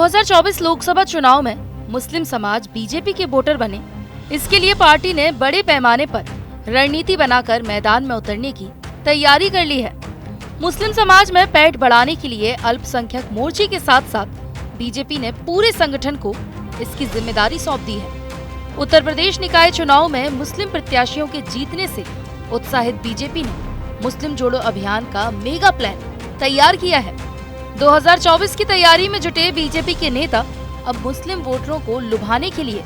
2024 लोकसभा चुनाव में मुस्लिम समाज बीजेपी के वोटर बने, इसके लिए पार्टी ने बड़े पैमाने पर रणनीति बनाकर मैदान में उतरने की तैयारी कर ली है। मुस्लिम समाज में पैठ बढ़ाने के लिए अल्पसंख्यक मोर्चे के साथ साथ बीजेपी ने पूरे संगठन को इसकी जिम्मेदारी सौंप दी है। उत्तर प्रदेश निकाय चुनाव में मुस्लिम प्रत्याशियों के जीतने से उत्साहित बीजेपी ने मुस्लिम जोड़ो अभियान का मेगा प्लान तैयार किया है। 2024 की तैयारी में जुटे बीजेपी के नेता अब मुस्लिम वोटरों को लुभाने के लिए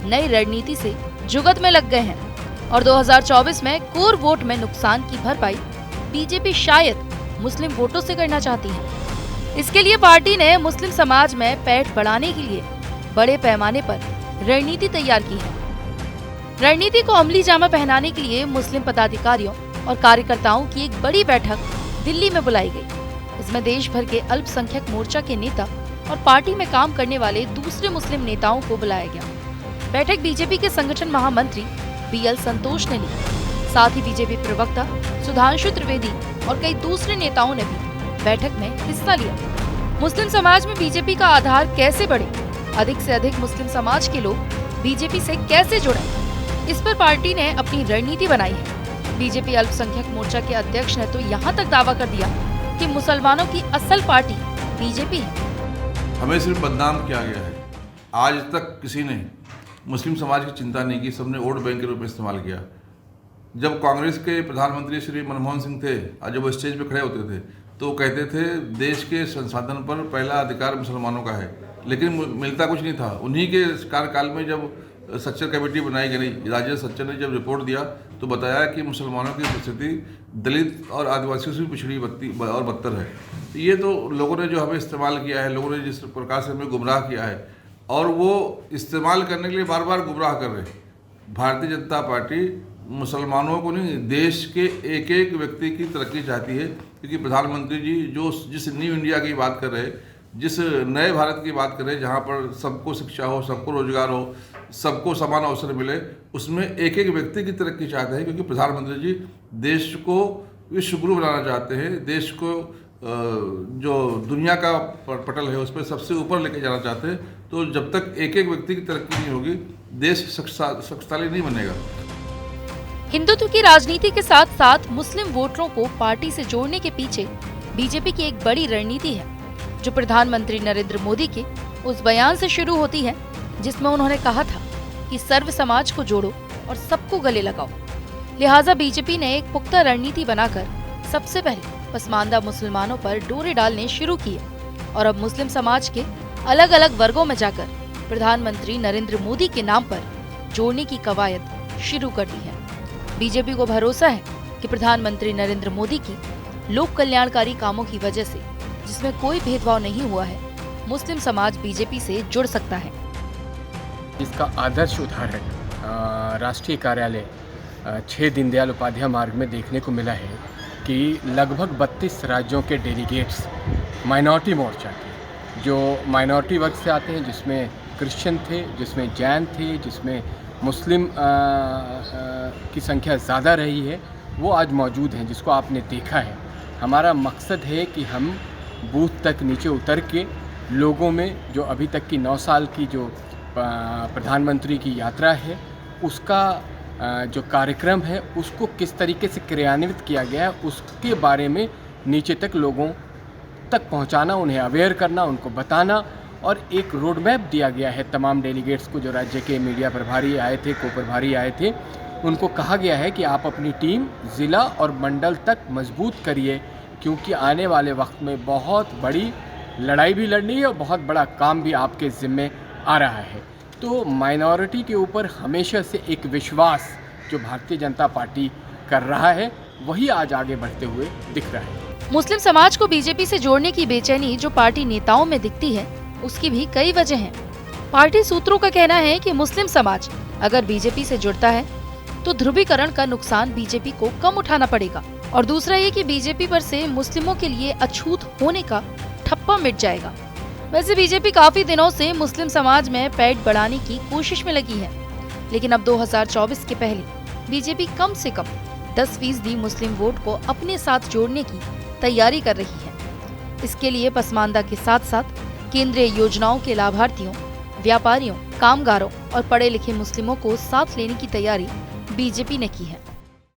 नई रणनीति से जुगत में लग गए हैं और 2024 में कोर वोट में नुकसान की भरपाई बीजेपी शायद मुस्लिम वोटों से करना चाहती है। इसके लिए पार्टी ने मुस्लिम समाज में पैठ बढ़ाने के लिए बड़े पैमाने पर रणनीति तैयार की है। रणनीति को अमली जामा पहनाने के लिए मुस्लिम पदाधिकारियों और कार्यकर्ताओं की एक बड़ी बैठक दिल्ली में बुलाई गई। इसमें देश भर के अल्पसंख्यक मोर्चा के नेता और पार्टी में काम करने वाले दूसरे मुस्लिम नेताओं को बुलाया गया। बैठक बीजेपी के संगठन महामंत्री बीएल संतोष ने ली। साथ ही बीजेपी प्रवक्ता सुधांशु त्रिवेदी और कई दूसरे नेताओं ने भी बैठक में हिस्सा लिया। मुस्लिम समाज में बीजेपी का आधार कैसे बढ़े, अधिक से अधिक मुस्लिम समाज के लोग बीजेपी से कैसे जुड़े, इस पर पार्टी ने अपनी रणनीति बनाई है। बीजेपी अल्पसंख्यक मोर्चा के अध्यक्ष ने तो यहाँ तक दावा कर दिया कि मुसलमानों की असल पार्टी बीजेपी है। हमें सिर्फ बदनाम किया गया है। आज तक किसी ने मुस्लिम समाज की चिंता नहीं की, सबने वोट बैंक के रूप में इस्तेमाल किया। जब कांग्रेस के प्रधानमंत्री श्री मनमोहन सिंह थे और जब वो स्टेज पे खड़े होते थे तो वो कहते थे देश के संसाधन पर पहला अधिकार मुसलमानों का है, लेकिन मिलता कुछ नहीं था। उन्हीं के कार्यकाल में जब सच्चर कमेटी बनाई गई, राजेश सच्चर ने जब रिपोर्ट दिया तो बताया कि मुसलमानों की स्थिति दलित और आदिवासियों से पिछड़ी और बदतर है। ये तो लोगों ने जो हमें इस्तेमाल किया है, लोगों ने जिस प्रकार से हमें गुमराह किया है और वो इस्तेमाल करने के लिए बार बार गुमराह कर रहे हैं। भारतीय जनता पार्टी मुसलमानों को नहीं, देश के एक एक व्यक्ति की तरक्की चाहती है, क्योंकि प्रधानमंत्री जी जिस न्यू इंडिया की बात कर रहे हैं, जिस नए भारत की बात कर रहे हैं जहाँ पर सबको शिक्षा हो, सबको रोजगार हो, सबको समान अवसर मिले, उसमें एक एक व्यक्ति की तरक्की चाहते हैं। क्योंकि प्रधानमंत्री जी देश को विश्व गुरु बनाना चाहते हैं, देश को जो दुनिया का पटल है उस पर सबसे ऊपर लेके जाना चाहते हैं। तो जब तक एक एक व्यक्ति की तरक्की नहीं होगी, देश शक्तिशाली नहीं बनेगा। हिंदुत्व की राजनीति के साथ साथ मुस्लिम वोटरों को पार्टी से जोड़ने के पीछे बीजेपी की एक बड़ी रणनीति है, जो प्रधानमंत्री नरेंद्र मोदी के उस बयान से शुरू होती है जिसमें उन्होंने कहा था कि सर्व समाज को जोड़ो और सबको गले लगाओ। लिहाजा बीजेपी ने एक पुख्ता रणनीति बनाकर सबसे पहले पसमानदा मुसलमानों पर डोरे डालने शुरू किए और अब मुस्लिम समाज के अलग अलग वर्गों में जाकर प्रधानमंत्री नरेंद्र मोदी के नाम पर जोड़ने की कवायद शुरू कर दी है। बीजेपी को भरोसा है कि प्रधानमंत्री नरेंद्र मोदी की लोक कल्याणकारी कामों की वजह से, जिसमें कोई भेदभाव नहीं हुआ है, मुस्लिम समाज बीजेपी से जुड़ सकता है। इसका आदर्श उदाहरण राष्ट्रीय कार्यालय 6 दीनदयाल उपाध्याय मार्ग में देखने को मिला है कि लगभग 32 राज्यों के डेलीगेट्स माइनॉरिटी मोर्चा के, जो माइनॉरिटी वर्ग से आते हैं, जिसमें क्रिश्चियन थे, जिसमें जैन थे, जिसमें मुस्लिम की संख्या ज़्यादा रही है, वो आज मौजूद हैं, जिसको आपने देखा है। हमारा मकसद है कि हम बूथ तक नीचे उतर के लोगों में जो अभी तक की 9 साल की जो प्रधानमंत्री की यात्रा है, उसका जो कार्यक्रम है उसको किस तरीके से क्रियान्वित किया गया है, उसके बारे में नीचे तक लोगों तक पहुंचाना, उन्हें अवेयर करना, उनको बताना। और एक रोड मैप दिया गया है तमाम डेलीगेट्स को, जो राज्य के मीडिया प्रभारी आए थे, को प्रभारी आए थे, उनको कहा गया है कि आप अपनी टीम ज़िला और मंडल तक मजबूत करिए, क्योंकि आने वाले वक्त में बहुत बड़ी लड़ाई भी लड़नी है और बहुत बड़ा काम भी आपके ज़िम्मे आ रहा है। तो माइनॉरिटी के ऊपर हमेशा से एक विश्वास जो भारतीय जनता पार्टी कर रहा है, वही आज आगे बढ़ते हुए दिख रहा है। मुस्लिम समाज को बीजेपी से जोड़ने की बेचैनी जो पार्टी नेताओं में दिखती है, उसकी भी कई वजह हैं। पार्टी सूत्रों का कहना है कि मुस्लिम समाज अगर बीजेपी से जुड़ता है तो ध्रुवीकरण का नुकसान बीजेपी को कम उठाना पड़ेगा, और दूसरा ये कि बीजेपी पर से मुस्लिमों के लिए अछूत होने का ठप्पा मिट जाएगा। वैसे बीजेपी काफी दिनों से मुस्लिम समाज में पैठ बढ़ाने की कोशिश में लगी है, लेकिन अब 2024 के पहले बीजेपी कम से कम 10% मुस्लिम वोट को अपने साथ जोड़ने की तैयारी कर रही है। इसके लिए पसमानदा के साथ साथ केंद्रीय योजनाओं के लाभार्थियों, व्यापारियों, कामगारों और पढ़े लिखे मुस्लिमों को साथ लेने की तैयारी बीजेपी ने की है।